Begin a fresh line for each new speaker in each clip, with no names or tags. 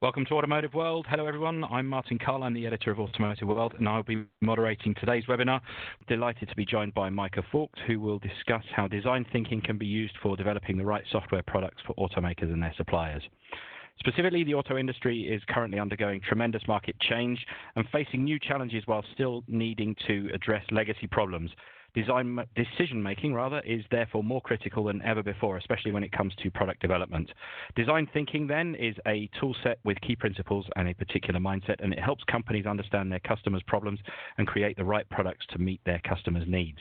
Welcome to Automotive World. Hello everyone, I'm Martin Carl, I'm the editor of Automotive World and I'll be moderating today's webinar. Delighted to be joined by Maike Voigt, who will discuss how design thinking can be used for developing the right software products for automakers and their suppliers. Specifically, the auto industry is currently undergoing tremendous market change and facing new challenges while still needing to address legacy problems. Decision-making is therefore more critical than ever before, especially when it comes to product development. Design thinking, then, is a tool set with key principles and a particular mindset, and it helps companies understand their customers' problems and create the right products to meet their customers' needs.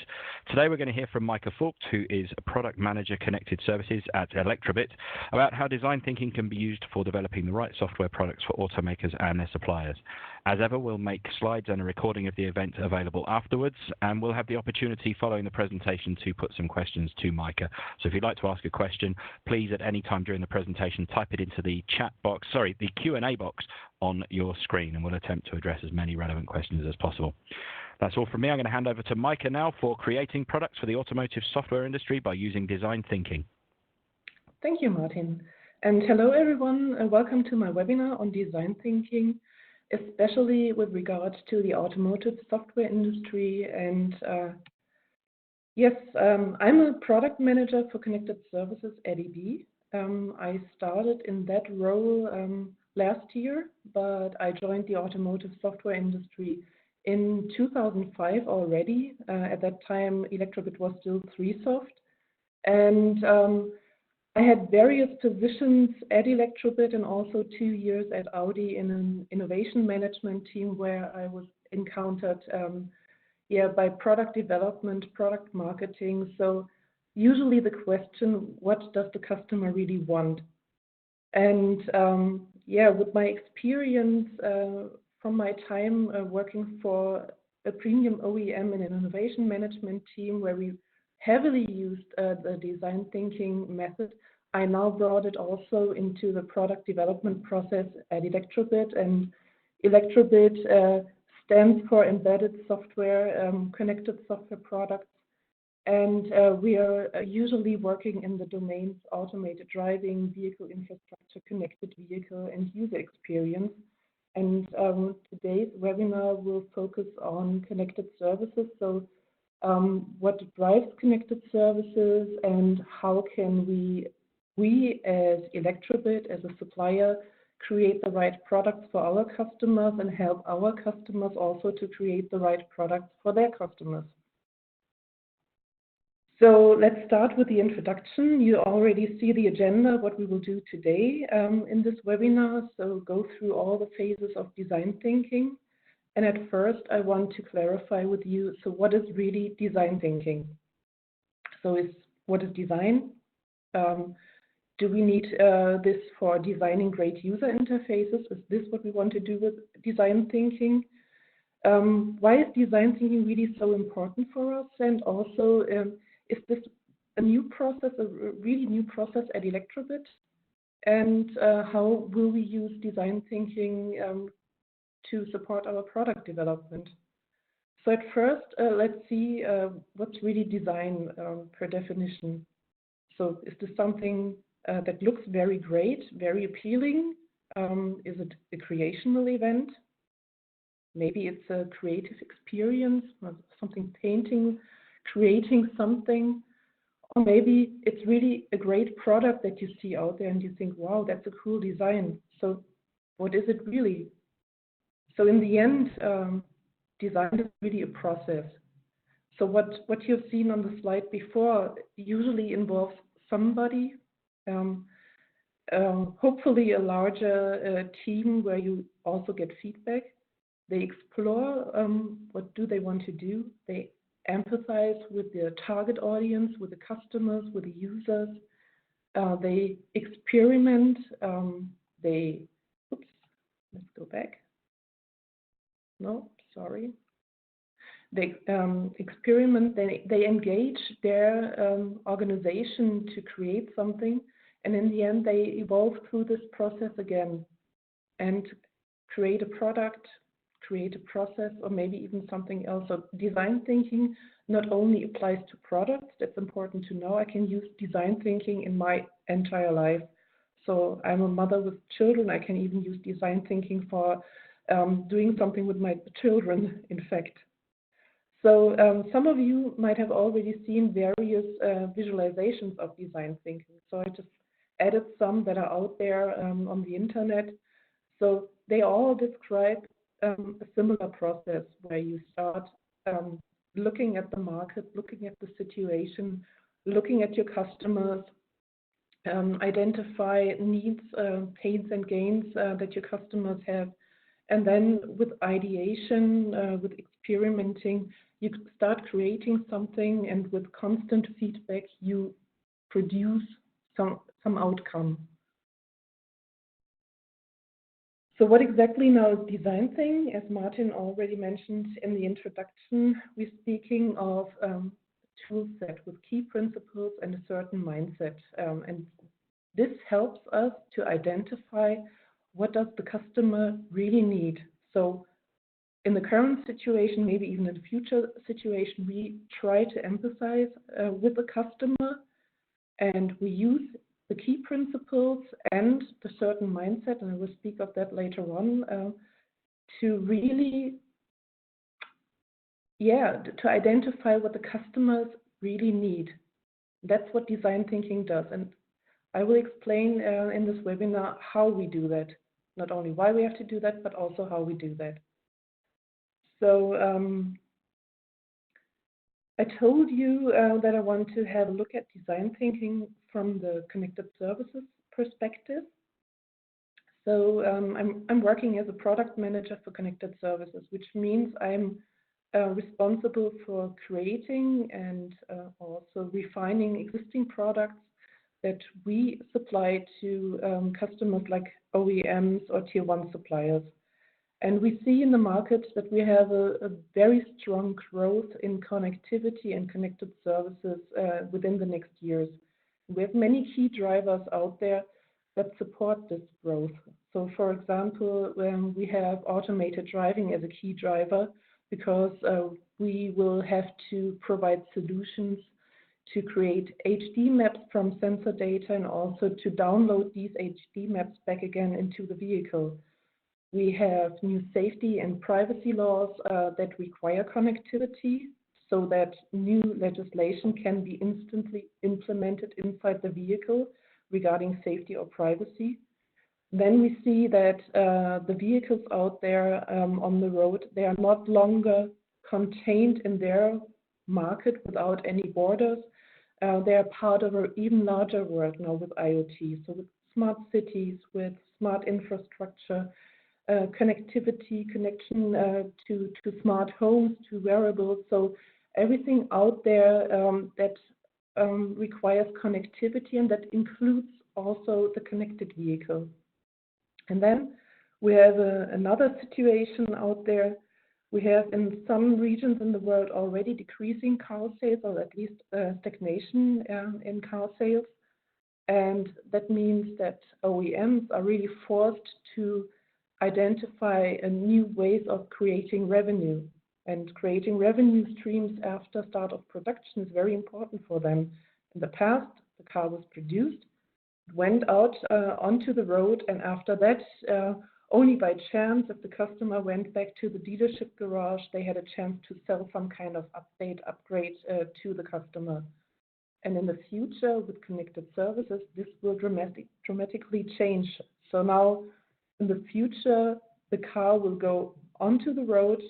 Today, we're going to hear from Maike Voigt, who is a product manager connected services at Elektrobit, about how design thinking can be used for developing the right software products for automakers and their suppliers. As ever, we'll make slides and a recording of the event available afterwards, and we'll have the opportunity following the presentation to put some questions to Maike. So if you'd like to ask a question, please at any time during the presentation type it into the the Q&A box on your screen, and we'll attempt to address as many relevant questions as possible. That's all from me. I'm going to hand over to Maike now for creating products for the automotive software industry by using design thinking.
Thank you, Martin. And hello, everyone, and welcome to my webinar on design thinking, especially with regards to the automotive software industry. And I'm a product manager for connected services at EB. I started in that role last year, but I joined the automotive software industry in 2005 already. At that time, Elektrobit was still 3Soft. And I had various positions at Elektrobit and also 2 years at Audi in an innovation management team where I was encountered by product development, product marketing. So usually the question, what does the customer really want? And with my experience from my time working for a premium OEM in an innovation management team where we heavily used the design thinking method, I now brought it also into the product development process at Elektrobit. And Elektrobit stands for Embedded Software, Connected Software Products. And we are usually working in the domains automated driving, vehicle infrastructure, connected vehicle, and user experience. And today's webinar will focus on connected services. So what drives connected services and how can we as Elektrobit, as a supplier, create the right products for our customers and help our customers also to create the right products for their customers. So let's start with the introduction. You already see the agenda, what we will do today in this webinar. So go through all the phases of design thinking. And at first, I want to clarify with you, so what is really design thinking? So what is design? Do we need this for designing great user interfaces? Is this what we want to do with design thinking? Why is design thinking really so important for us? And also, is this a new process, a really new process at Elektrobit? And how will we use design thinking to support our product development? So at first, let's see what's really design per definition. So is this something that looks very great, very appealing? Is it a creational event? Maybe it's a creative experience, something painting, creating something. Or maybe it's really a great product that you see out there and you think, wow, that's a cool design. So what is it really? So in the end, design is really a process. So what you've seen on the slide before usually involves somebody, hopefully a larger team where you also get feedback. They explore what do they want to do. They empathize with their target audience, with the customers, with the users. They experiment. Let's go back. No, sorry. They experiment, they engage their organization to create something, and in the end they evolve through this process again and create a product, create a process, or maybe even something else. So design thinking not only applies to products, that's important to know. I can use design thinking in my entire life. So I'm a mother with children. I can even use design thinking for doing something with my children, in fact. So some of you might have already seen various visualizations of design thinking. So I just added some that are out there on the internet. So they all describe a similar process where you start looking at the market, looking at the situation, looking at your customers, identify needs, pains and gains that your customers have. And then with ideation, with experimenting, you start creating something, and with constant feedback, you produce some outcome. So what exactly now is design thinking? As Martin already mentioned in the introduction, we're speaking of a tool set with key principles and a certain mindset. And this helps us to identify what does the customer really need. So in the current situation, maybe even in the future situation, we try to empathize with the customer, and we use the key principles and the certain mindset, and I will speak of that later on, to really, to identify what the customers really need. That's what design thinking does. And I will explain in this webinar how we do that. Not only why we have to do that, but also how we do that. So I told you that I want to have a look at design thinking from the connected services perspective. So I'm working as a product manager for connected services, which means I'm responsible for creating and also refining existing products that we supply to customers like OEMs or tier 1 suppliers. And we see in the market that we have a very strong growth in connectivity and connected services within the next years. We have many key drivers out there that support this growth. So for example, we have automated driving as a key driver, because we will have to provide solutions to create HD maps from sensor data and also to download these HD maps back again into the vehicle. We have new safety and privacy laws that require connectivity so that new legislation can be instantly implemented inside the vehicle regarding safety or privacy. Then we see that the vehicles out there on the road, they are not longer contained in their market without any borders. They are part of an even larger world now with IoT. So with smart cities, with smart infrastructure, connectivity, connection to smart homes, to wearables. So everything out there that requires connectivity, and that includes also the connected vehicle. And then we have another situation out there. We have in some regions in the world already decreasing car sales, or at least stagnation in car sales. And that means that OEMs are really forced to identify new ways of creating revenue. And creating revenue streams after start of production is very important for them. In the past, the car was produced, went out onto the road, and after that, only by chance, if the customer went back to the dealership garage, they had a chance to sell some kind of upgrade to the customer. And in the future, with connected services, this will dramatically change. So now, in the future, the car will go onto the road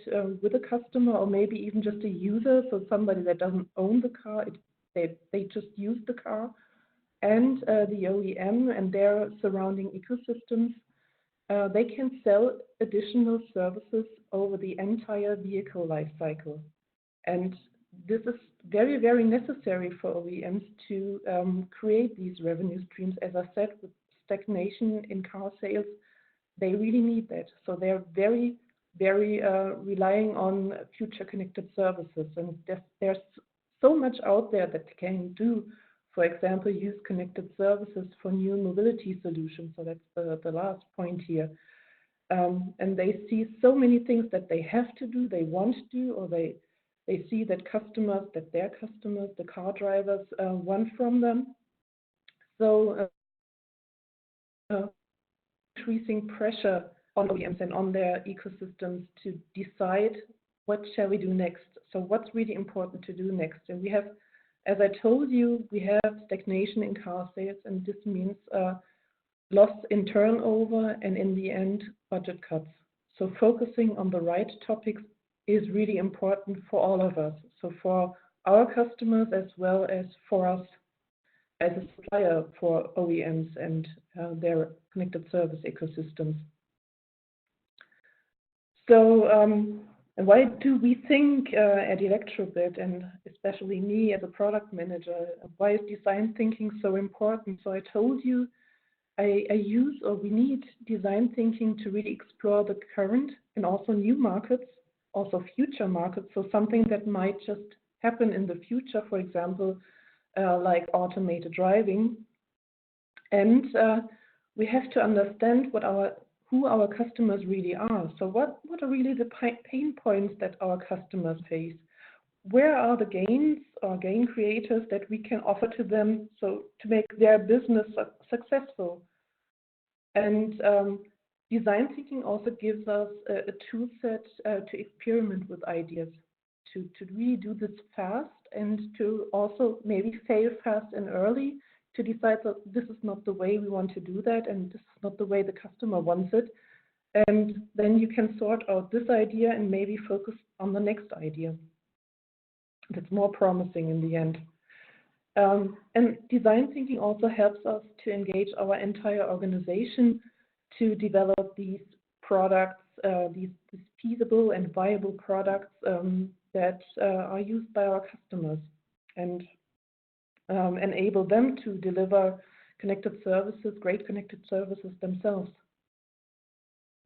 with a customer, or maybe even just a user, so somebody that doesn't own the car, they just use the car, and the OEM and their surrounding ecosystems, they can sell additional services over the entire vehicle life cycle. And this is very, very necessary for OEMs to create these revenue streams. As I said, with stagnation in car sales, they really need that. So they're very, very relying on future connected services. And there's so much out there that they can do. For example, use connected services for new mobility solutions. So that's the last point here. And they see so many things that they have to do, they want to do, or they see that their customers, the car drivers, want from them. So increasing pressure on OEMs and on their ecosystems to decide what shall we do next. So what's really important to do next? And we have, as I told you, we have stagnation in car sales, and this means loss in turnover and in the end budget cuts. So focusing on the right topics is really important for all of us. So for our customers as well as for us as a supplier for OEMs and their connected service ecosystems. So why do we think at Elektrobit, and especially me as a product manager, why is design thinking so important? So I told you we need design thinking to really explore the current and also new markets, also future markets. So something that might just happen in the future, for example, like automated driving. And we have to understand who our customers really are. So what are really the pain points that our customers face? Where are the gains or gain creators that we can offer to them so to make their business successful? And design thinking also gives us a tool set to experiment with ideas, to really do this fast and to also maybe fail fast and early, to decide that this is not the way we want to do that and this is not the way the customer wants it. And then you can sort out this idea and maybe focus on the next idea that's more promising in the end. And design thinking also helps us to engage our entire organization to develop these products, these feasible and viable products that are used by our customers, and enable them to deliver connected services, great connected services themselves.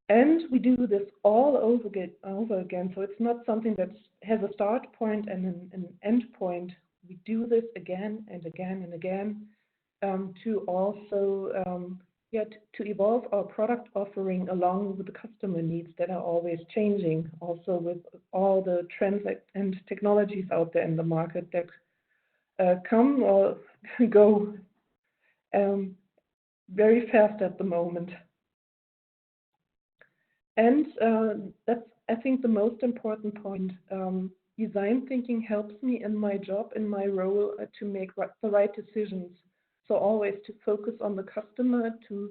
And we do this all over again. So it's not something that has a start point and an end point. We do this again and again and again to also to evolve our product offering along with the customer needs that are always changing, also with all the trends and technologies out there in the market that come or go very fast at the moment. And that's, I think, the most important point. Design thinking helps me in my job, in my role, to make the right decisions. So always to focus on the customer, to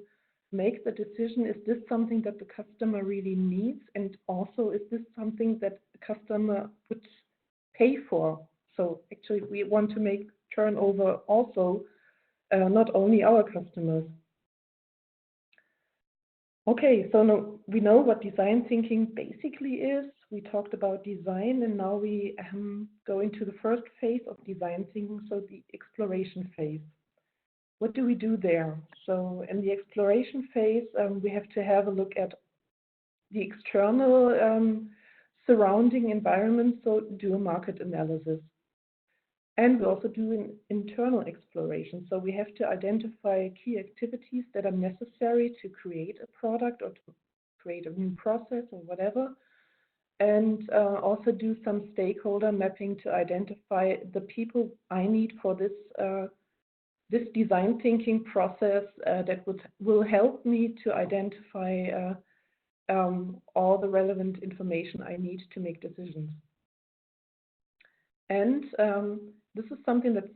make the decision, is this something that the customer really needs? And also, is this something that the customer would pay for? So actually, we want to make turnover also, not only our customers. Okay, so we know what design thinking basically is. We talked about design, and now we go into the first phase of design thinking, so the exploration phase. What do we do there? So in the exploration phase, we have to have a look at the external surrounding environment, so do a market analysis. And we also do an internal exploration. So we have to identify key activities that are necessary to create a product or to create a new process or whatever. And also do some stakeholder mapping to identify the people I need for this this design thinking process that will help me to identify all the relevant information I need to make decisions. And this is something that's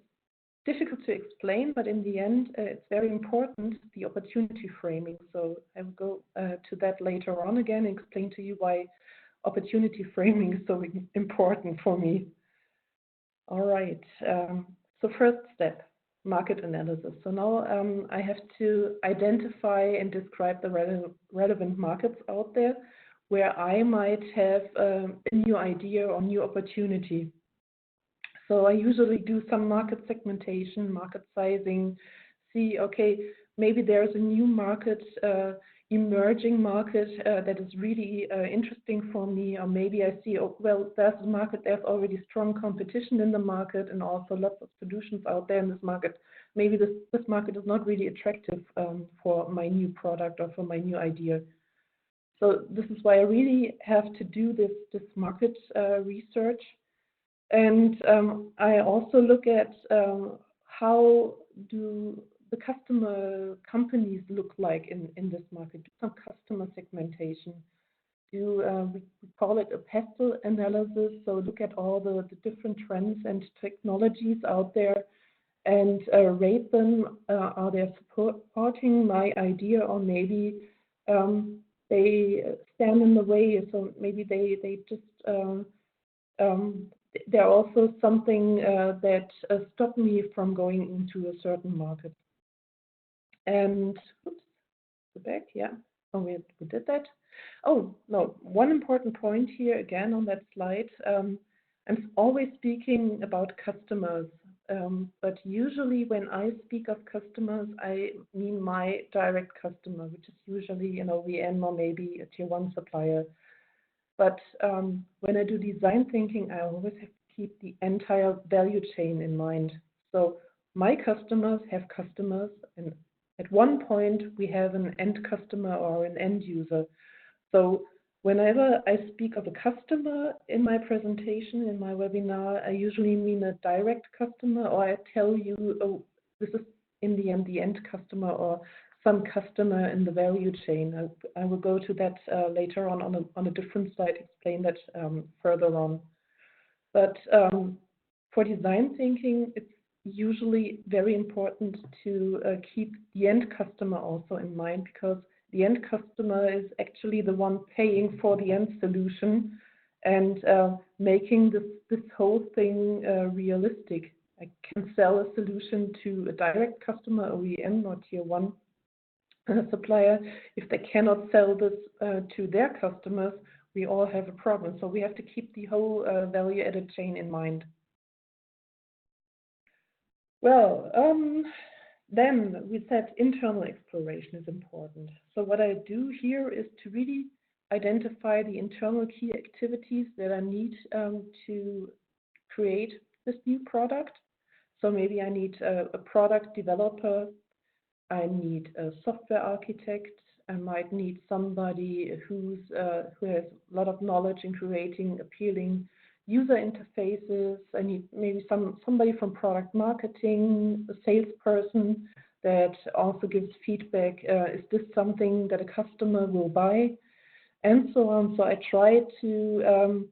difficult to explain, but in the end, it's very important, the opportunity framing. So I will go to that later on again and explain to you why opportunity framing is so important for me. All right, so first step, market analysis. So now I have to identify and describe the relevant markets out there where I might have a new idea or new opportunity. So I usually do some market segmentation, market sizing, see, okay, maybe there's a new market, emerging market that is really interesting for me, or maybe I see, oh, well, there's a market, there's already strong competition in the market and also lots of solutions out there in this market. Maybe this market is not really attractive for my new product or for my new idea. So this is why I really have to do this market research. And I also look at how do the customer companies look like in this market. Do some customer segmentation. We call it a pestle analysis. So look at all the different trends and technologies out there and rate them. Are they supporting my idea, or maybe they stand in the way? So maybe they just they're also something that stop me from going into a certain market. And oops, go back, yeah. Oh, we did that. Oh, no, one important point here again on that slide. I'm always speaking about customers, but usually when I speak of customers, I mean my direct customer, which is usually an OEM or maybe a tier 1 supplier. But when I do design thinking, I always have to keep the entire value chain in mind. So my customers have customers, and at one point we have an end customer or an end user. So whenever I speak of a customer in my presentation, in my webinar, I usually mean a direct customer, or I tell you, oh, this is in the end customer, or some customer in the value chain. I will go to that later on a different slide, explain that further on. But for design thinking, it's usually very important to keep the end customer also in mind, because the end customer is actually the one paying for the end solution and making this whole thing realistic. I can sell a solution to a direct customer, OEM or tier 1 supplier. If they cannot sell this to their customers, we all have a problem. So we have to keep the whole value added chain in mind. Well, then we said internal exploration is important. So what I do here is to really identify the internal key activities that I need to create this new product. So maybe I need a product developer, I need a software architect, I might need somebody who has a lot of knowledge in creating appealing user interfaces. I need maybe somebody from product marketing, a salesperson that also gives feedback. Is this something that a customer will buy? And so on. So I try to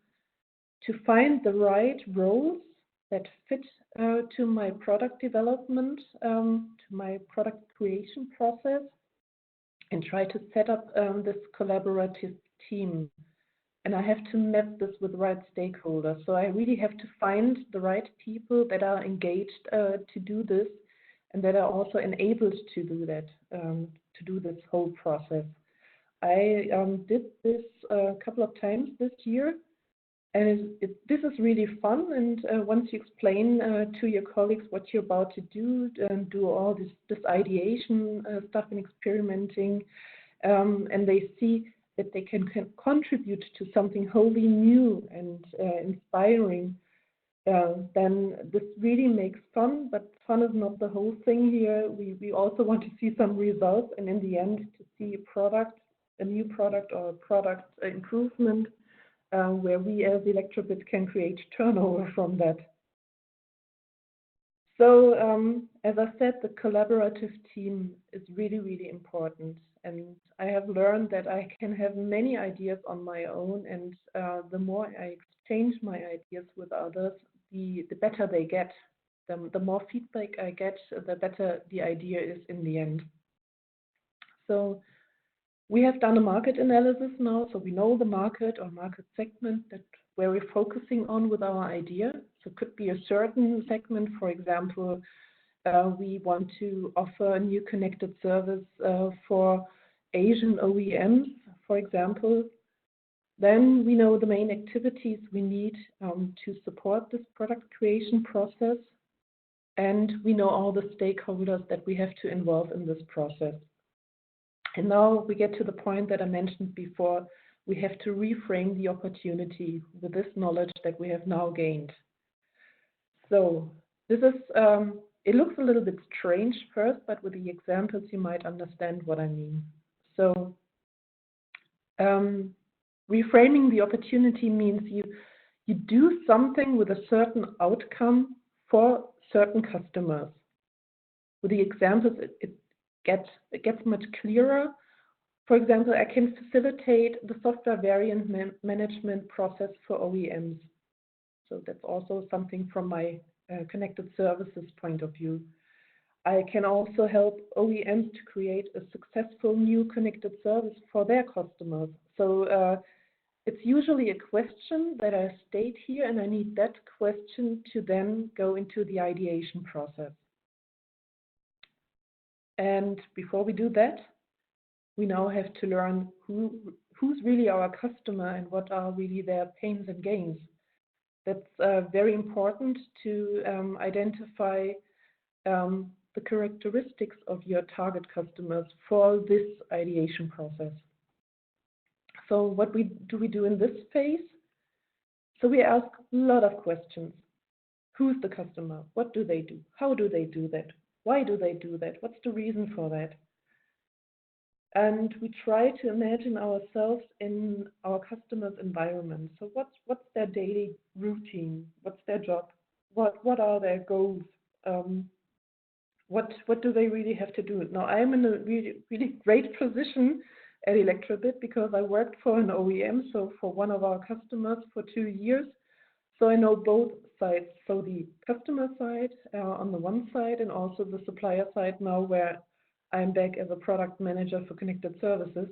find the right roles that fit to my product development, to my product creation process, and try to set up this collaborative team. And I have to map this with the right stakeholders. So I really have to find the right people that are engaged to do this, and that are also enabled to do that, to do this whole process. I did this a couple of times this year, and this is really fun. And once you explain to your colleagues what you're about to do all this ideation stuff and experimenting, and they see that they can contribute to something wholly new and inspiring, then this really makes fun. But fun is not the whole thing here. We also want to see some results, and in the end, to see a new product or a product improvement, where we as Elektrobit can create turnover from that. So as I said, the collaborative team is really, really important. And I have learned that I can have many ideas on my own, and the more I exchange my ideas with others, the better they get. The more feedback I get, the better the idea is in the end. So we have done a market analysis now, so we know the market or market segment where we're focusing on with our idea. So it could be a certain segment. For example, we want to offer a new connected service for Asian OEMs, for example. Then we know the main activities we need to support this product creation process, and we know all the stakeholders that we have to involve in this process. And now we get to the point that I mentioned before. We have to reframe the opportunity with this knowledge that we have now gained. So this is, it looks a little bit strange first, but with the examples you might understand what I mean. So reframing the opportunity means you do something with a certain outcome for certain customers. with the examples, it gets much clearer. For example, I can facilitate the software variant management process for OEMs. So that's also something from my connected services point of view. I can also help OEMs to create a successful new connected service for their customers. So it's usually a question that I state here, and I need that question to then go into the ideation process. And before we do that, we now have to learn who's really our customer and what are really their pains and gains. That's very important to identify the characteristics of your target customers for this ideation process. So what do we do in this phase? So we ask a lot of questions. Who's the customer? What do they do? How do they do that? Why do they do that? What's the reason for that? And we try to imagine ourselves in our customer's environment. So what's their daily routine? What's their job? What are their goals? What do they really have to do? Now, I'm in a really great position at Elektrobit because I worked for an OEM, so for one of our customers for 2 years. So I know both sides, so the customer side on the one side and also the supplier side now, where I'm back as a product manager for connected services.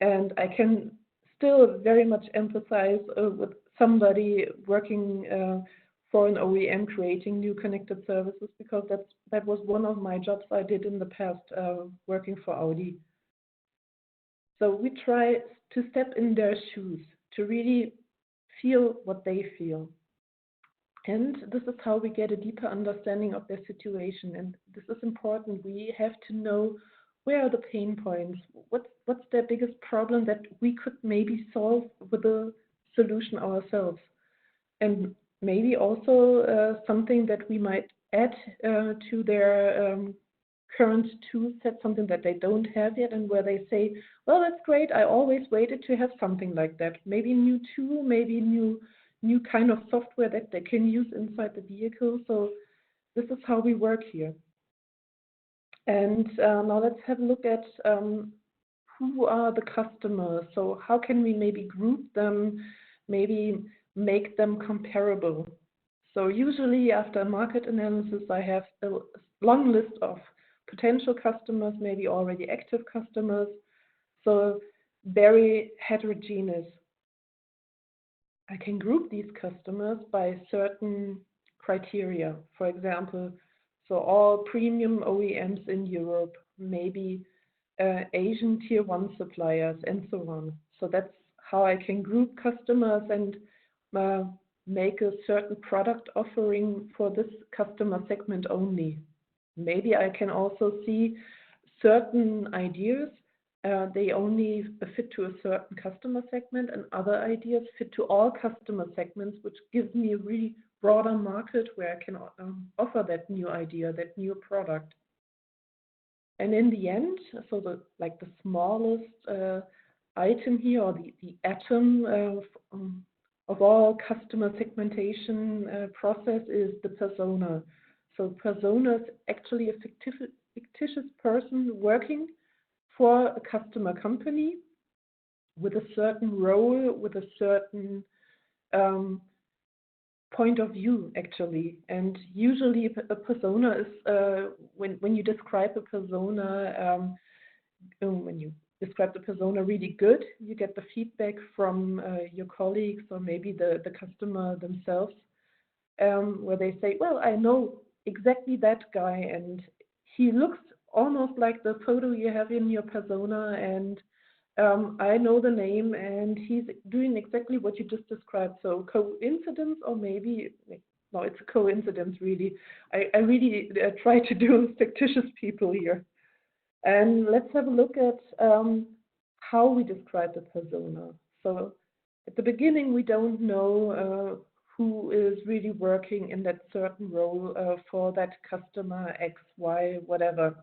And I can still very much emphasize with somebody working for an OEM creating new connected services, because that was one of my jobs I did in the past working for Audi. So we try to step in their shoes, to really feel what they feel. And this is how we get a deeper understanding of their situation. And this is important. We have to know where are the pain points, what's their biggest problem that we could maybe solve with a solution ourselves. And maybe also something that we might add to their current tool set, something that they don't have yet, and where they say, well, that's great, I always waited to have something like that. Maybe a new tool, maybe new kind of software that they can use inside the vehicle. So this is how we work here. And now let's have a look at who are the customers. So how can we maybe group them, maybe make them comparable? So usually after a market analysis, I have a long list of potential customers, maybe already active customers. So very heterogeneous. I can group these customers by certain criteria. For example, so all premium OEMs in Europe, maybe Asian tier 1 suppliers, and so on. So that's how I can group customers and make a certain product offering for this customer segment only. Maybe I can also see certain ideas, they only fit to a certain customer segment, and other ideas fit to all customer segments, which gives me a really broader market where I can offer that new idea, that new product. And in the end, so the smallest item here, or the atom of all customer segmentation process, is the persona. So persona is actually a fictitious person working for a customer company with a certain role, with a certain point of view, actually. And usually a persona is, when you describe a persona, when you describe the persona really good, you get the feedback from your colleagues or maybe the customer themselves, where they say, well, I know exactly that guy, and he looks almost like the photo you have in your persona, and I know the name, and he's doing exactly what you just described. So coincidence, or maybe, no, it's a coincidence, really. I really try to do fictitious people here. And let's have a look at how we describe the persona. So at the beginning, we don't know who is really working in that certain role for that customer, X, Y, whatever.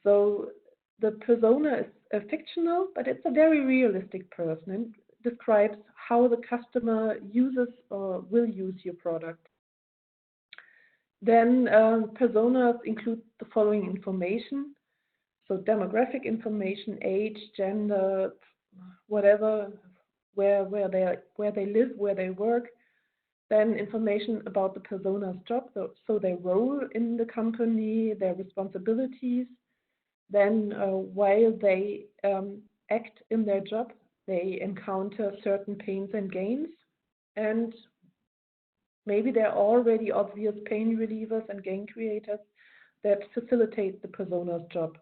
So the persona is fictional, but it's a very realistic person and describes how the customer uses or will use your product. Then personas include the following information. So demographic information, age, gender, whatever, where they live, where they work. Then information about the persona's job, so their role in the company, their responsibilities. Then while they act in their job, they encounter certain pains and gains. And maybe there are already obvious pain relievers and gain creators that facilitate the persona's job.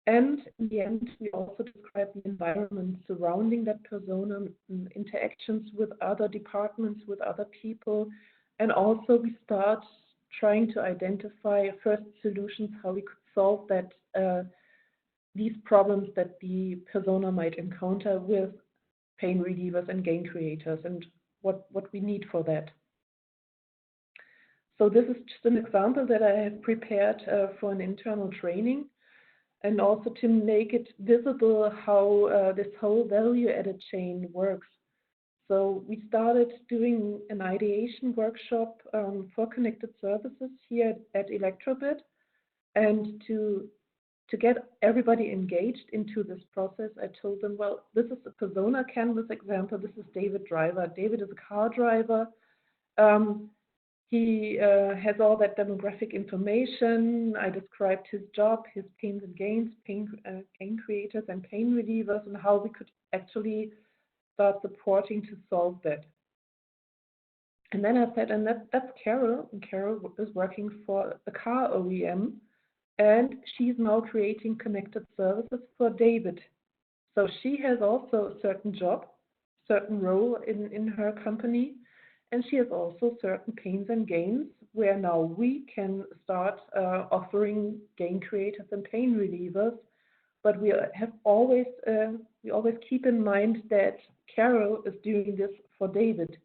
And in the end, we also describe the environment surrounding that persona, interactions with other departments, with other people. And also we start trying to identify first solutions, how we could solve that these problems that the persona might encounter with pain relievers and gain creators, and what we need for that. So this is just an example that I have prepared for an internal training, and also to make it visible how this whole value-added chain works. So we started doing an ideation workshop for connected services here at Elektrobit, and to get everybody engaged into this process, I told them, well, this is a persona canvas example. This is David Driver. David is a car driver. He has all that demographic information. I described his job, his pains and gains, gain creators and pain relievers, and how we could actually start supporting to solve that. And then I said, and that's Carol. And Carol is working for a car OEM, and she's now creating connected services for David. So she has also a certain job, certain role in her company, and she has also certain pains and gains where now we can start offering gain creators and pain relievers. But we always keep in mind that Carol is doing this for David.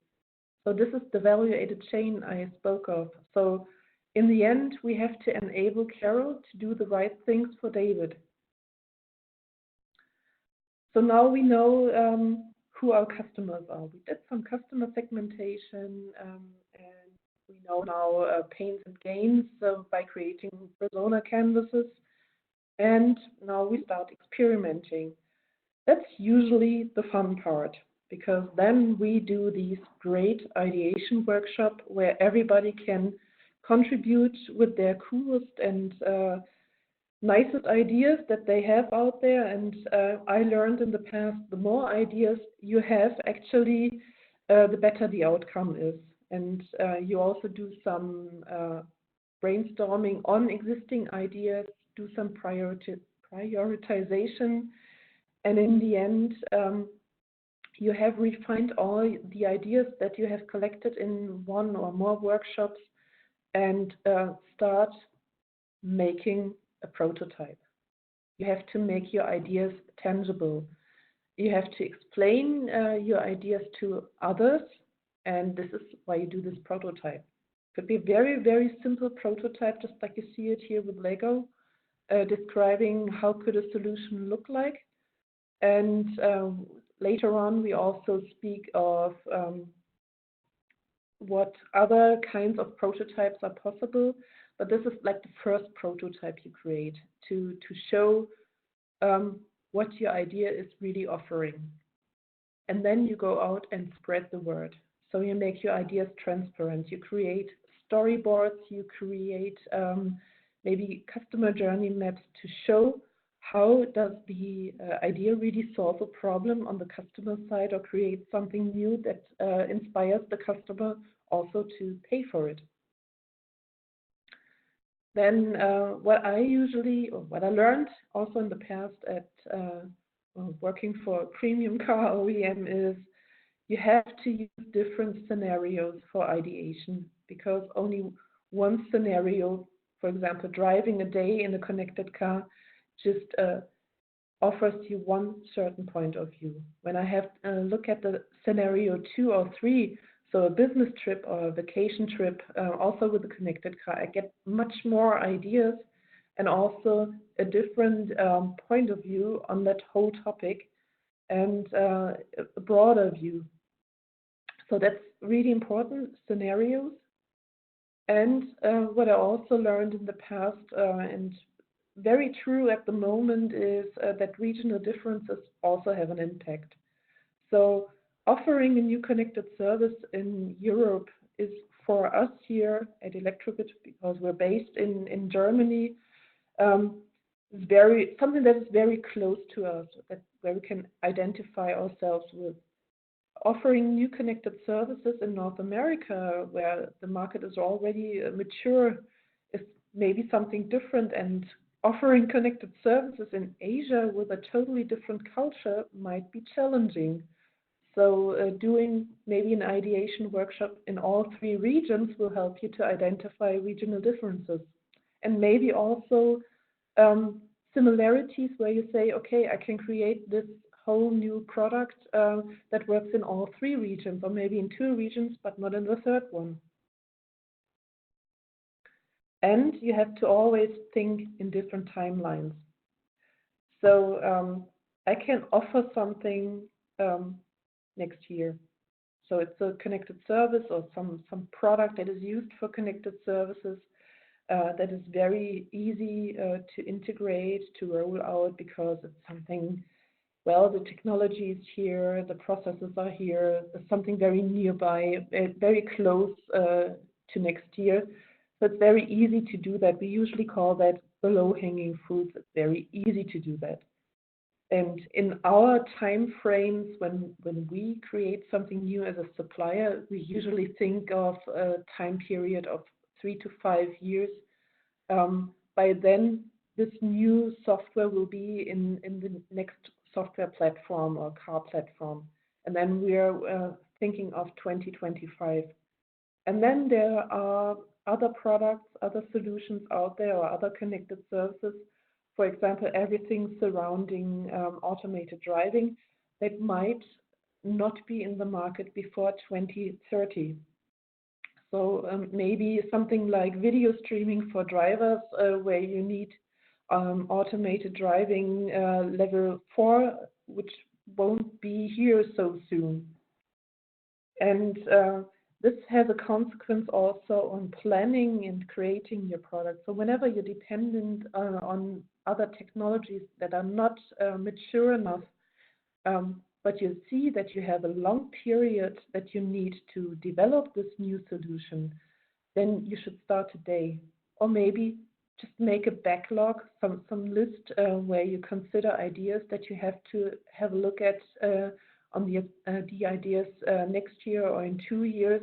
So this is the value-added chain I spoke of. So in the end, we have to enable Carol to do the right things for David. So now we know who our customers are. We did some customer segmentation, and we know now pains and gains by creating persona canvases. And now we start experimenting. That's usually the fun part, because then we do these great ideation workshops where everybody can contribute with their coolest and nicest ideas that they have out there. And I learned in the past, the more ideas you have, actually, the better the outcome is. And you also do some brainstorming on existing ideas, do some prioritization, and in the end, you have refined all the ideas that you have collected in one or more workshops, and start making a prototype. You have to make your ideas tangible. You have to explain your ideas to others, and this is why you do this prototype. Could be a very, very simple prototype, just like you see it here with Lego, describing how could a solution look like. And later on, we also speak of what other kinds of prototypes are possible. But this is like the first prototype you create to show what your idea is really offering. And then you go out and spread the word. So you make your ideas transparent. You create storyboards, you create maybe customer journey maps to show how does the idea really solve a problem on the customer side, or create something new that inspires the customer also to pay for it. Then what I learned also in the past at working for a premium car OEM is you have to use different scenarios for ideation, because only one scenario, for example, driving a day in a connected car, just offers you one certain point of view. When I have a look at the scenario 2 or 3, so a business trip or a vacation trip, also with a connected car, I get much more ideas and also a different point of view on that whole topic, and a broader view. So that's really important, scenarios. And what I also learned in the past, and very true at the moment, is that regional differences also have an impact. So offering a new connected service in Europe is for us here at Elektrobit, because we're based in Germany, very something that is very close to us, that where we can identify ourselves with. Offering new connected services in North America, where the market is already mature, is maybe something different, and offering connected services in Asia with a totally different culture might be challenging. So doing maybe an ideation workshop in all three regions will help you to identify regional differences, and maybe also similarities where you say, okay, I can create this whole new product that works in all three regions, or maybe in two regions, but not in the third one. And you have to always think in different timelines. So I can offer something next year. So it's a connected service or some product that is used for connected services that is very easy to integrate, to roll out, because it's something, well, the technology is here, the processes are here, there's something very nearby, very close to next year. So it's very easy to do that. We usually call that the low-hanging fruits. It's very easy to do that. And in our time frames, when we create something new as a supplier, we usually think of a time period of 3 to 5 years. By then, this new software will be in the next software platform or car platform. And then we are thinking of 2025. And then there are other products, other solutions out there, or other connected services. For example, everything surrounding automated driving that might not be in the market before 2030. So maybe something like video streaming for drivers, where you need automated driving level 4, which won't be here so soon. And this has a consequence also on planning and creating your product. So whenever you're dependent on other technologies that are not mature enough, but you see that you have a long period that you need to develop this new solution, then you should start today. Or maybe just make a backlog, some list where you consider ideas that you have to have a look at on the ideas next year or in 2 years,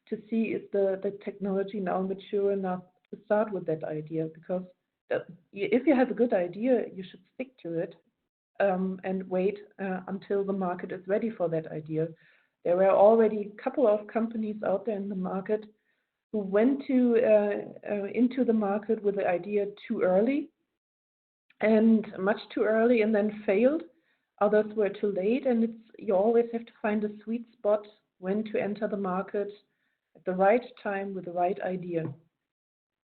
to see if the technology now mature enough to start with that idea. Because if you have a good idea, you should stick to it and wait until the market is ready for that idea. There were already a couple of companies out there in the market who went into the market with the idea too early, and much too early, and then failed. Others were too late, and you always have to find a sweet spot when to enter the market at the right time with the right idea.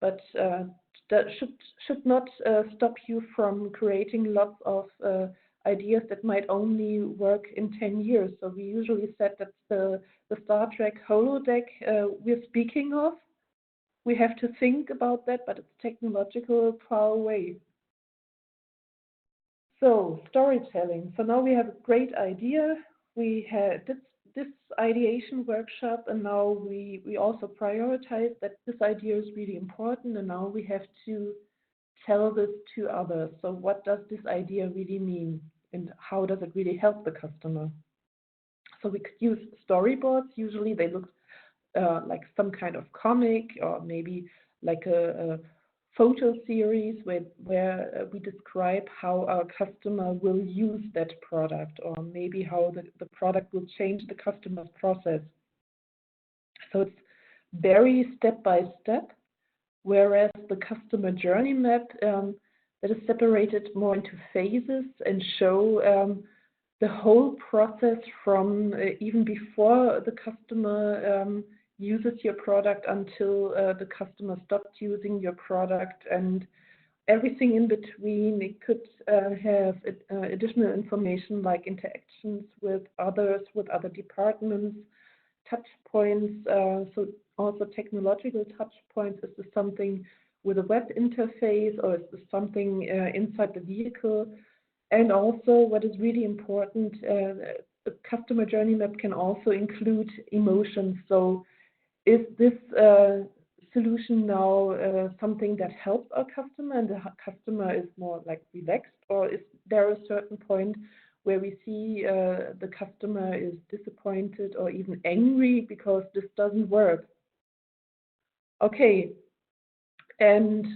But that should not stop you from creating lots of ideas that might only work in 10 years. So we usually said that's the Star Trek holodeck we're speaking of. We have to think about that, but it's technological far away. So storytelling. So now we have a great idea. We had this ideation workshop, and now we also prioritize that this idea is really important, and now we have to tell this to others. So what does this idea really mean, and how does it really help the customer? So we could use storyboards. Usually they look like some kind of comic, or maybe like a photo series where we describe how our customer will use that product, or maybe how the product will change the customer's process. So it's very step by step, whereas the customer journey map that is separated more into phases and show the whole process from even before the customer uses your product until the customer stopped using your product, and everything in between. It could have additional information like interactions with others, with other departments, touch points. So also technological touch points. Is this something with a web interface, or is this something inside the vehicle? And also, what is really important, a customer journey map can also include emotions. So is this solution now something that helps our customer and the customer is more like relaxed, or is there a certain point where we see the customer is disappointed or even angry because this doesn't work? Okay, and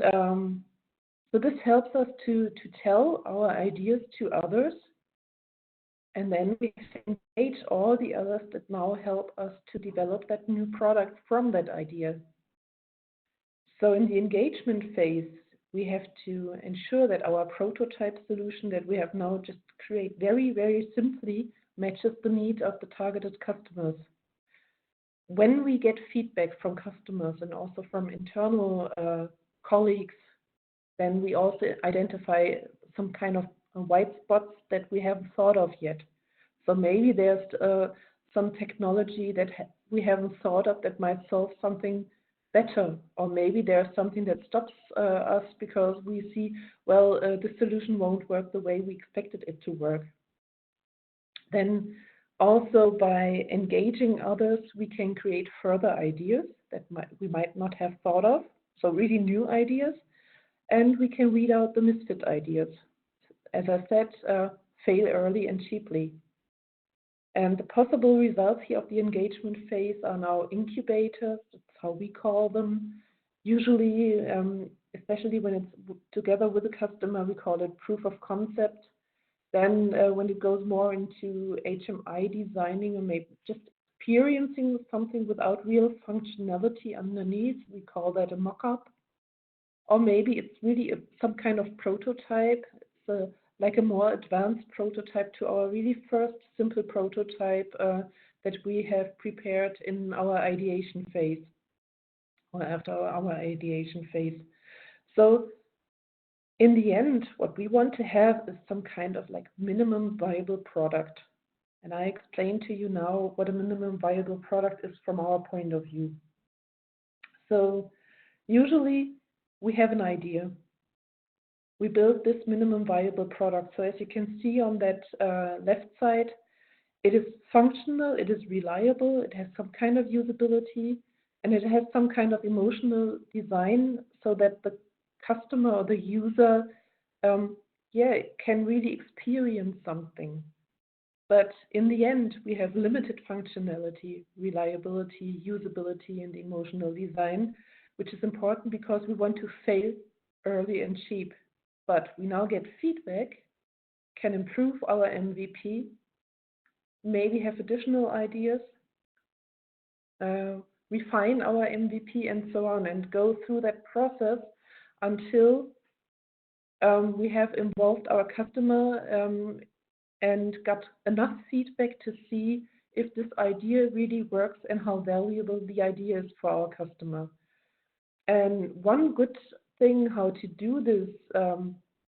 so this helps us to tell our ideas to others, and then we engage all the others that now help us to develop that new product from that idea. So in the engagement phase, we have to ensure that our prototype solution that we have now just create very, very simply matches the need of the targeted customers. When we get feedback from customers and also from internal colleagues, then we also identify some kind of white spots that we haven't thought of yet. So maybe there's some technology that we haven't thought of that might solve something better, or maybe there's something that stops us because we see, well, the solution won't work the way we expected it to work. Then also by engaging others, we can create further ideas that we might not have thought of, so really new ideas, and we can weed out the misfit ideas. As I said, fail early and cheaply. And the possible results here of the engagement phase are now incubators, that's how we call them. Usually, especially when it's together with the customer, we call it proof of concept. Then when it goes more into HMI designing or maybe just experiencing something without real functionality underneath, we call that a mock-up. Or maybe it's really some kind of prototype. It's like a more advanced prototype to our really first simple prototype that we have prepared in our ideation phase, or after our ideation phase. So in the end, what we want to have is some kind of like minimum viable product. And I explain to you now what a minimum viable product is from our point of view. So usually we have an idea. We build this minimum viable product. So as you can see on that left side, it is functional, it is reliable, it has some kind of usability, and it has some kind of emotional design so that the customer or the user can really experience something. But in the end, we have limited functionality, reliability, usability, and emotional design, which is important because we want to fail early and cheap. But we now get feedback, can improve our MVP, maybe have additional ideas, refine our MVP, and so on, and go through that process until we have involved our customer and got enough feedback to see if this idea really works and how valuable the idea is for our customer. And one good thing how to do this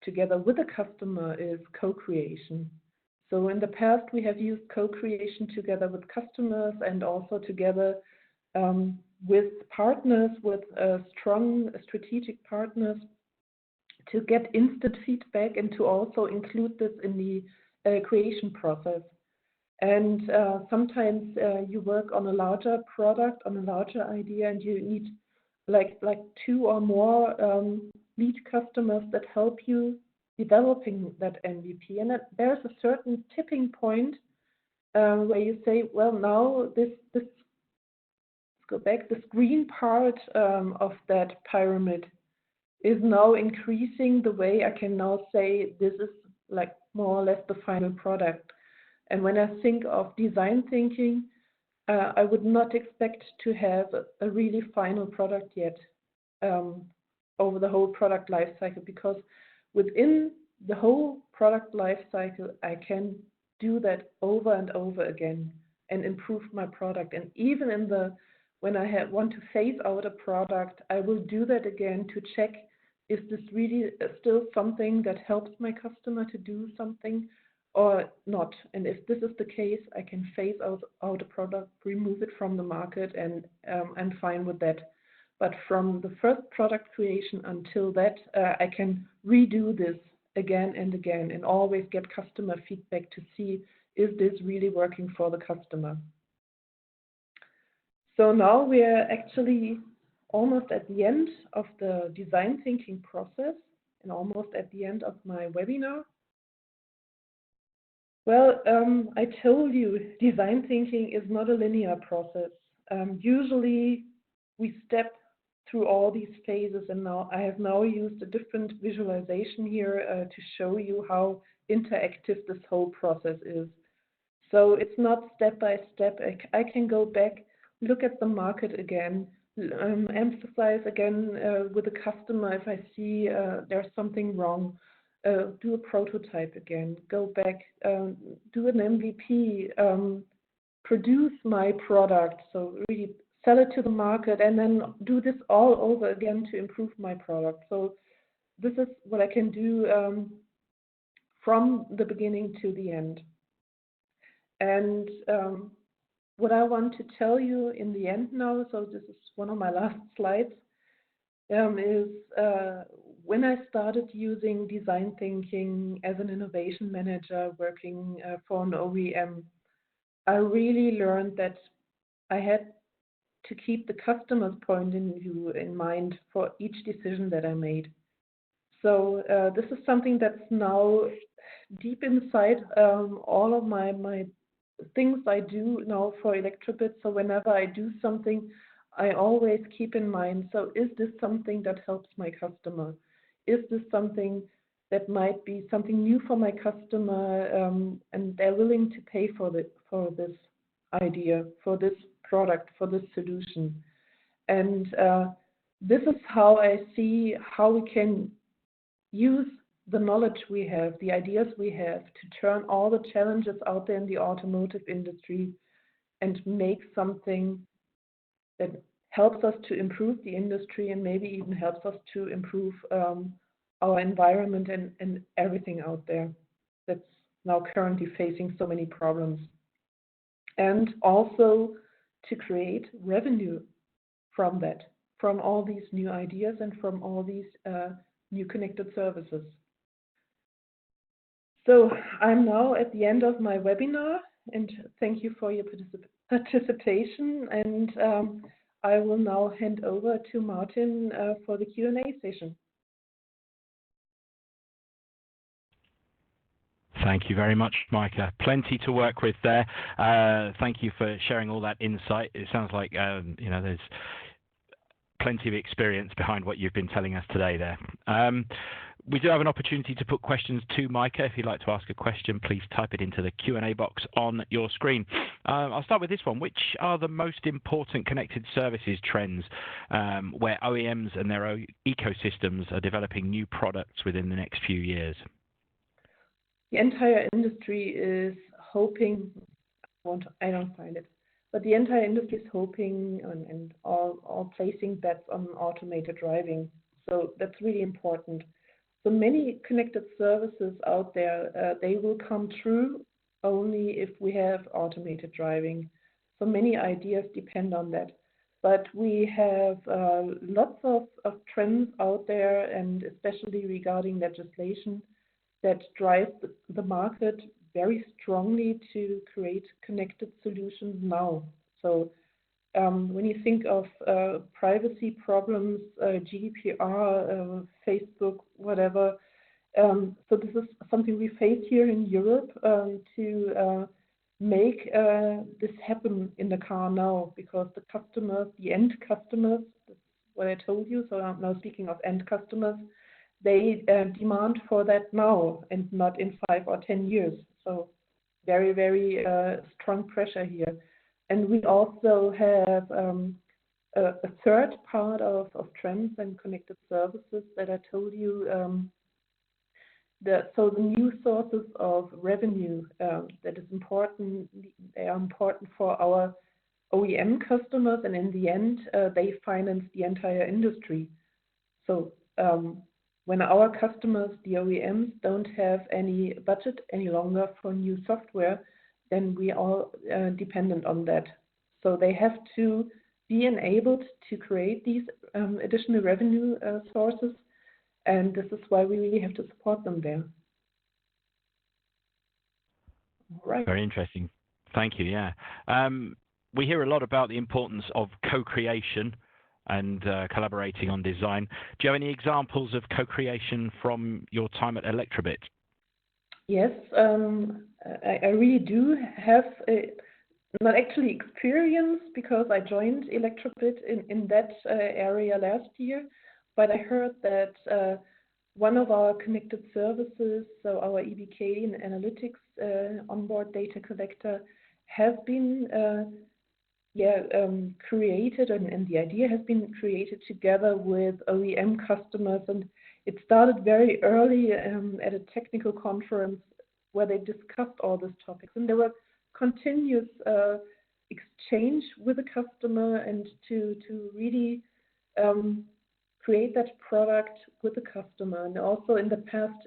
together with the customer is co-creation. So in the past, we have used co-creation together with customers and also together with partners, with strong strategic partners, to get instant feedback and to also include this in the creation process. And sometimes you work on a larger product, on a larger idea, and you need like 2 or more lead customers that help you developing that MVP. And there's a certain tipping point where you say, well, now let's go back, this green part of that pyramid is now increasing the way I can now say this is like more or less the final product. And when I think of design thinking, I would not expect to have a really final product yet over the whole product lifecycle, because within the whole product lifecycle, I can do that over and over again and improve my product. And even when I want to phase out a product, I will do that again to check, is this really still something that helps my customer to do something, or not. And if this is the case, I can phase out a product, remove it from the market, and I'm fine with that. But from the first product creation until that, I can redo this again and again and always get customer feedback to see, is this really working for the customer? So now we are actually almost at the end of the design thinking process and almost at the end of my webinar. Well, I told you design thinking is not a linear process. Usually we step through all these phases, and now I have now used a different visualization here to show you how interactive this whole process is. So it's not step by step. I can go back, look at the market again, emphasize again with the customer if I see there's something wrong, do a prototype again, go back, do an MVP, produce my product, so really sell it to the market, and then do this all over again to improve my product. So this is what I can do from the beginning to the end. And what I want to tell you in the end now, so this is one of my last slides, is when I started using design thinking as an innovation manager working for an OEM, I really learned that I had to keep the customer's point of view in mind for each decision that I made. So this is something that's now deep inside all of my things I do now for Elektrobit. So whenever I do something, I always keep in mind, so is this something that helps my customer? Is this something that might be something new for my customer, and they're willing to pay for this idea, for this product, for this solution? And this is how I see how we can use the knowledge we have, the ideas we have, to turn all the challenges out there in the automotive industry and make something that helps us to improve the industry and maybe even helps us to improve our environment and everything out there that's now currently facing so many problems. And also to create revenue from that, from all these new ideas and from all these new connected services. So I'm now at the end of my webinar, and thank you for your participation. And I will now hand over to Martin for the Q&A session.
Thank you very much, Maike. Plenty to work with there. Thank you for sharing all that insight. It sounds like there's plenty of experience behind what you've been telling us today there. We do have an opportunity to put questions to Maike. If you'd like to ask a question, please type it into the Q&A box on your screen. I'll start with this one. Which are the most important connected services trends where OEMs and their ecosystems are developing new products within the next few years?
The entire industry is hoping, I don't find it, but the entire industry is hoping and all placing bets on automated driving. So that's really important. So many connected services out there, they will come true only if we have automated driving. So many ideas depend on that. But we have lots of trends out there, and especially regarding legislation, that drive the market very strongly to create connected solutions now. So when you think of privacy problems, GDPR, Facebook, whatever, so this is something we face here in Europe to make this happen in the car now, because the customers, the end customers, that's what I told you, so I'm now speaking of end customers, they demand for that now and not in 5 or 10 years. So very, very strong pressure here. And we also have a third part of trends and connected services that I told you. So the new sources of revenue that is important, they are important for our OEM customers, and in the end, they finance the entire industry. So when our customers, the OEMs, don't have any budget any longer for new software, then we are dependent on that. So they have to be enabled to create these additional revenue sources, and this is why we really have to support them there. All right.
Very interesting. Thank you. Yeah. We hear a lot about the importance of co-creation and collaborating on design. Do you have any examples of co-creation from your time at Elektrobit?
Yes, I really do have not actually experience, because I joined Elektrobit in that area last year, but I heard that one of our connected services, so our EBK and analytics onboard data collector, has been created, and the idea has been created together with OEM customers, and it started very early at a technical conference where they discussed all these topics, and there was continuous exchange with the customer and to really create that product with the customer. And also in the past,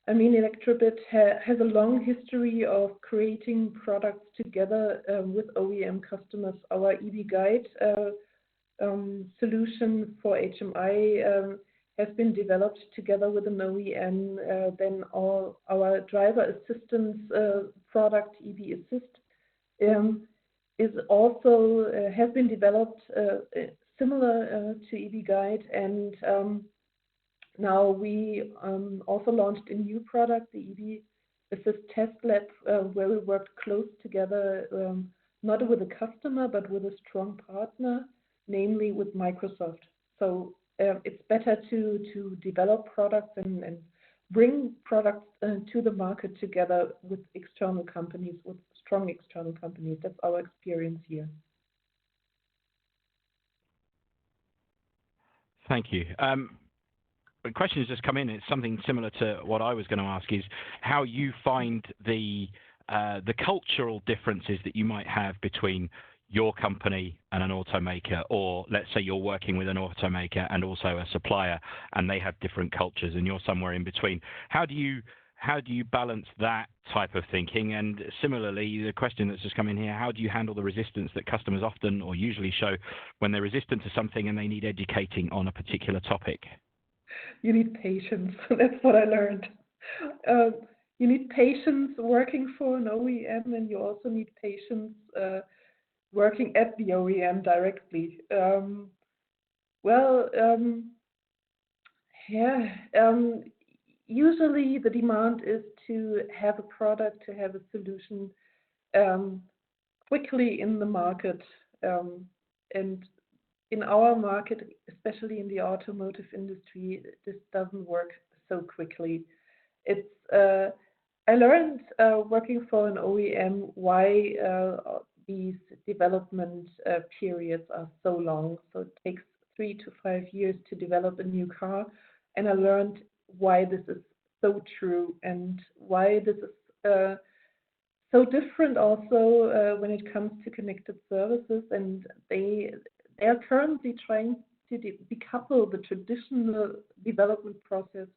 Elektrobit has a long history of creating products together with OEM customers. Our EB Guide solution for HMI has been developed together with an OEM. Then our driver assistance product, EB Assist, is also has been developed similar to EB Guide, and now we also launched a new product, the EB Assist Test Lab, where we worked close together, not with a customer, but with a strong partner, namely with Microsoft. So it's better to develop products and bring products to the market together with external companies, with strong external companies. That's our experience here.
Thank you. The question has just come in. It's something similar to what I was going to ask, is how you find the cultural differences that you might have between your company and an automaker, or let's say you're working with an automaker and also a supplier, and they have different cultures and you're somewhere in between. How do you balance that type of thinking? And similarly, the question that's just come in here, how do you handle the resistance that customers often or usually show when they're resistant to something and they need educating on a particular topic?
You need patience. That's what I learned. You need patience working for an OEM, and you also need patience working at the OEM directly. Usually the demand is to have a product, to have a solution quickly in the market. And in our market, especially in the automotive industry, this doesn't work so quickly. I learned working for an OEM why these development periods are so long. So it takes 3 to 5 years to develop a new car, and I learned why this is so true and why this is so different also when it comes to connected services. And they are currently trying to decouple the traditional development process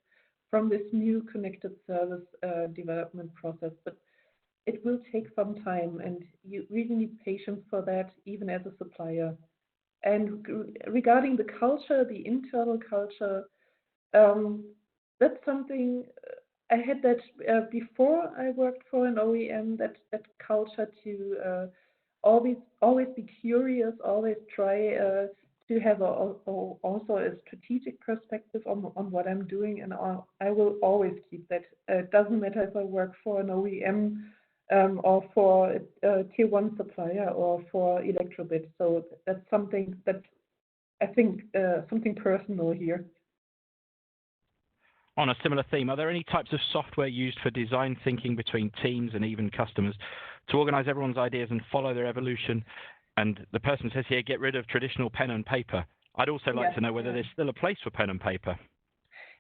from this new connected service development process. But it will take some time, and you really need patience for that, even as a supplier. And regarding the culture, the internal culture, that's something I had that before I worked for an OEM, that culture to always be curious, always try to have also a strategic perspective on what I'm doing, and I will always keep that. It doesn't matter if I work for an OEM or for a tier 1 supplier or for Elektrobit. So that's something that I think something personal here.
On a similar theme, are there any types of software used for design thinking between teams and even customers to organize everyone's ideas and follow their evolution? And the person says here, get rid of traditional pen and paper. I'd also like to know whether there's still a place for pen and paper.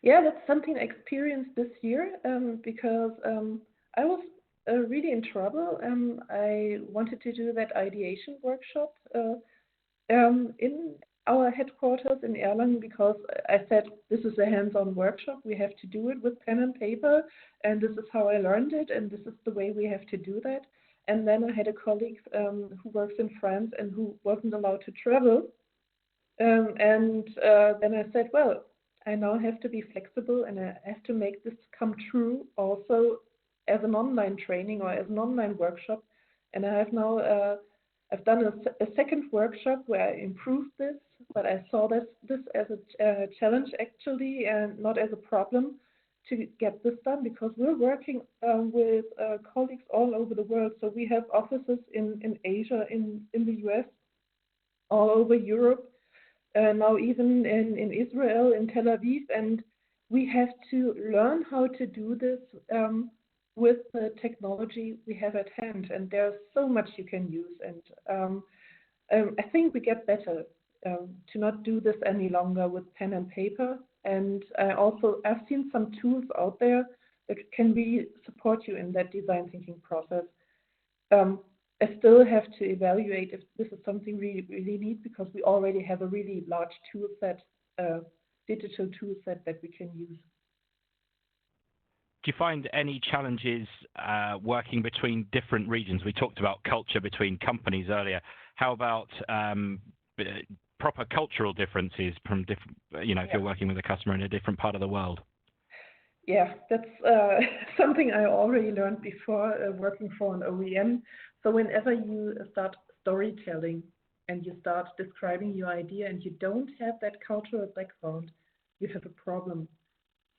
Yeah, that's something I experienced this year because I was really in trouble. I wanted to do that ideation workshop in our headquarters in Erlangen because I said, this is a hands-on workshop. We have to do it with pen and paper, and this is how I learned it, and this is the way we have to do that. And then I had a colleague who works in France and who wasn't allowed to travel. Then I said, well, I now have to be flexible and I have to make this come true also as an online training or as an online workshop. And I have now I've done a second workshop where I improved this, but I saw this as a challenge actually and not as a problem to get this done because we're working with colleagues all over the world. So we have offices in Asia, in the US, all over Europe, now even in Israel, in Tel Aviv, and we have to learn how to do this with the technology we have at hand. And there's so much you can use. And I think we get better to not do this any longer with pen and paper. And I've seen some tools out there that can really support you in that design thinking process. I still have to evaluate if this is something we really need because we already have a really large tool set, digital tool set that we can use.
Do you find any challenges working between different regions? We talked about culture between companies earlier. How about proper cultural differences from different, if you're working with a customer in a different part of the world? Yeah,
that's something I already learned before working for an OEM. So whenever you start storytelling and you start describing your idea and you don't have that cultural background, you have a problem.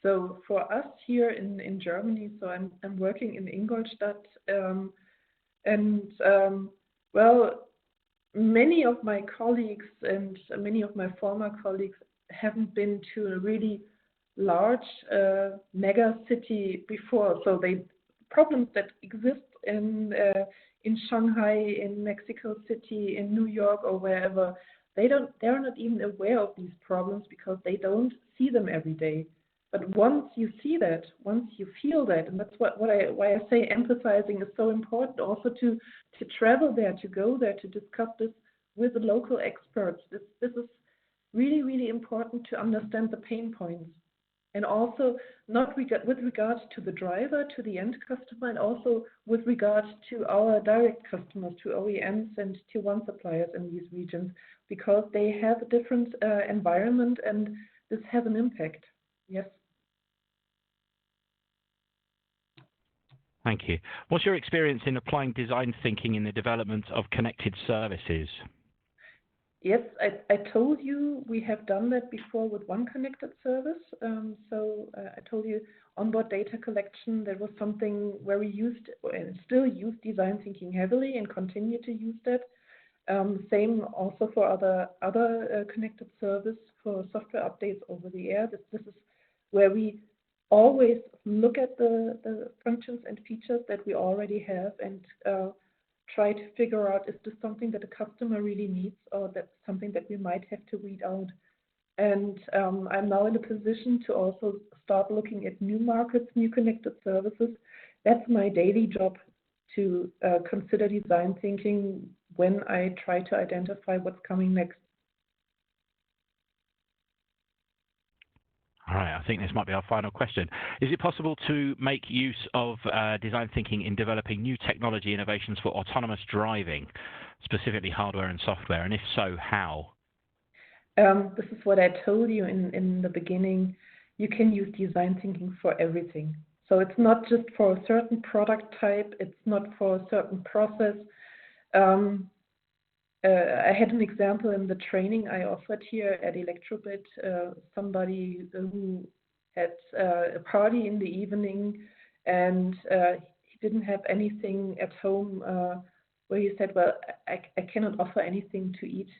So for us here in Germany, so I'm working in Ingolstadt, many of my colleagues and many of my former colleagues haven't been to a really large mega city before. So problems that exist in Shanghai, in Mexico City, in New York, or wherever, they're not even aware of these problems because they don't see them every day. But once you see that, once you feel that, and that's why I say empathizing is so important, also to travel there, to go there, to discuss this with the local experts. This is really, really important to understand the pain points. And also not with regards to the driver, to the end customer, and also with regards to our direct customers, to OEMs and Tier 1 suppliers in these regions, because they have a different environment and this has an impact. Yes.
Thank you. What's your experience in applying design thinking in the development of connected services?
Yes, I told you we have done that before with one connected service. I told you onboard data collection, that was something where we used and still use design thinking heavily and continue to use that. Same also for other connected service for software updates over the air. This is where we always look at the functions and features that we already have and try to figure out, is this something that a customer really needs or that's something that we might have to weed out. And I'm now in a position to also start looking at new markets, new connected services. That's my daily job, to consider design thinking when I try to identify what's coming next.
All right, I think this might be our final question. Is it possible to make use of design thinking in developing new technology innovations for autonomous driving, specifically hardware and software? And if so, how?
This is what I told you in the beginning. You can use design thinking for everything. So it's not just for a certain product type. It's not for a certain process. I had an example in the training I offered here at Elektrobit, somebody who had a party in the evening and he didn't have anything at home where he said, well, I cannot offer anything to eat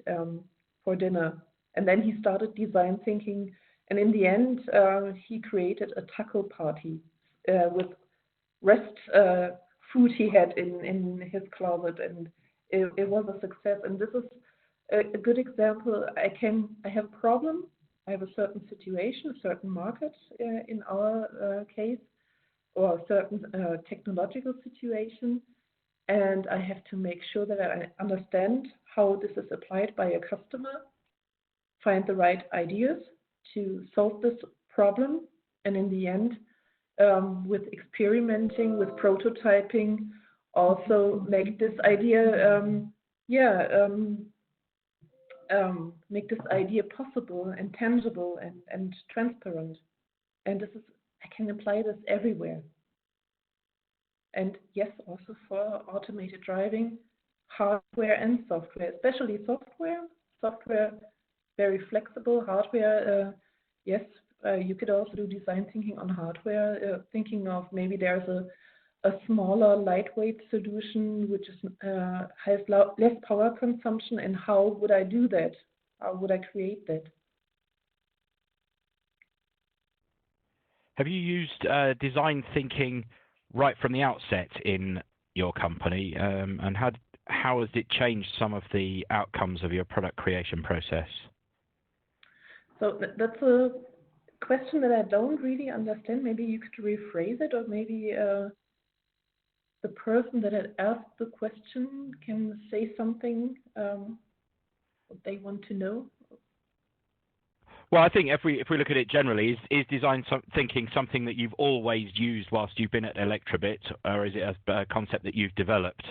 for dinner. And then he started design thinking, and in the end he created a taco party with rest food he had in his closet, and it was a success. And this is a good example. I have a problem, I have a certain situation, a certain market in our case, or a certain technological situation, and I have to make sure that I understand how this is applied by a customer, find the right ideas to solve this problem, and in the end, with experimenting, with prototyping, also make this idea, make this idea possible and tangible and transparent. And this is, I can apply this everywhere. And yes, also for automated driving, hardware and software, especially software. Software, very flexible. Hardware, yes, you could also do design thinking on hardware, thinking of maybe there's a smaller, lightweight solution which is, has less power consumption, and how would I do that? How would I create that?
Have you used design thinking right from the outset in your company, and how has it changed some of the outcomes of your product creation process?
So that's a question that I don't really understand. Maybe you could rephrase it, or maybe the person that had asked the question can say something what they want to know.
Well, I think if we look at it generally, is design thinking something that you've always used whilst you've been at Elektrobit, or is it a concept that you've developed?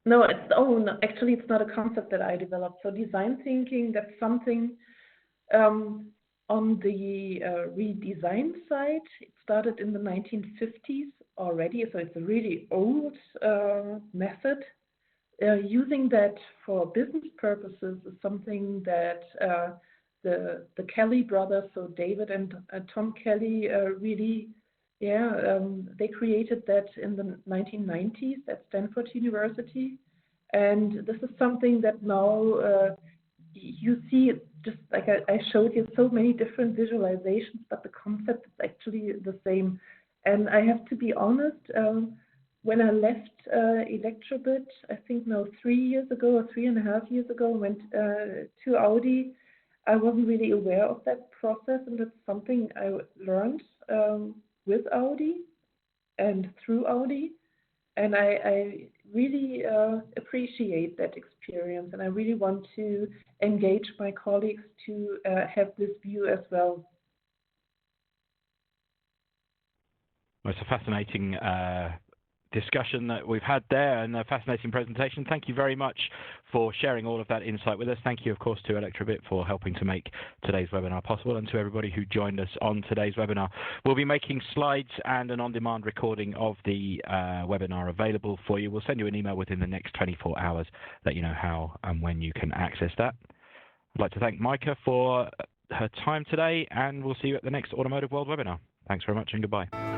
No, actually, it's not a concept that I developed. So design thinking, that's something on the redesign side. It started in the 1950s already, so it's a really old method. Using that for business purposes is something that the Kelly brothers, so David and Tom Kelly, really, they created that in the 1990s at Stanford University. And this is something that now you see, just like I showed you, so many different visualizations, but the concept is actually the same. And I have to be honest, when I left Elektrobit, I think now 3 years ago or 3.5 years ago, went to Audi, I wasn't really aware of that process, and that's something I learned with Audi and through Audi. And I really appreciate that experience, and I really want to engage my colleagues to have this view as well.
Well, it's a fascinating discussion that we've had there, and a fascinating presentation. Thank you very much for sharing all of that insight with us. Thank you, of course, to Elektrobit for helping to make today's webinar possible, and to everybody who joined us on today's webinar. We'll be making slides and an on-demand recording of the webinar available for you. We'll send you an email within the next 24 hours, let you know how and when you can access that. I'd like to thank Maike for her time today, and we'll see you at the next Automotive World webinar. Thanks very much, and goodbye.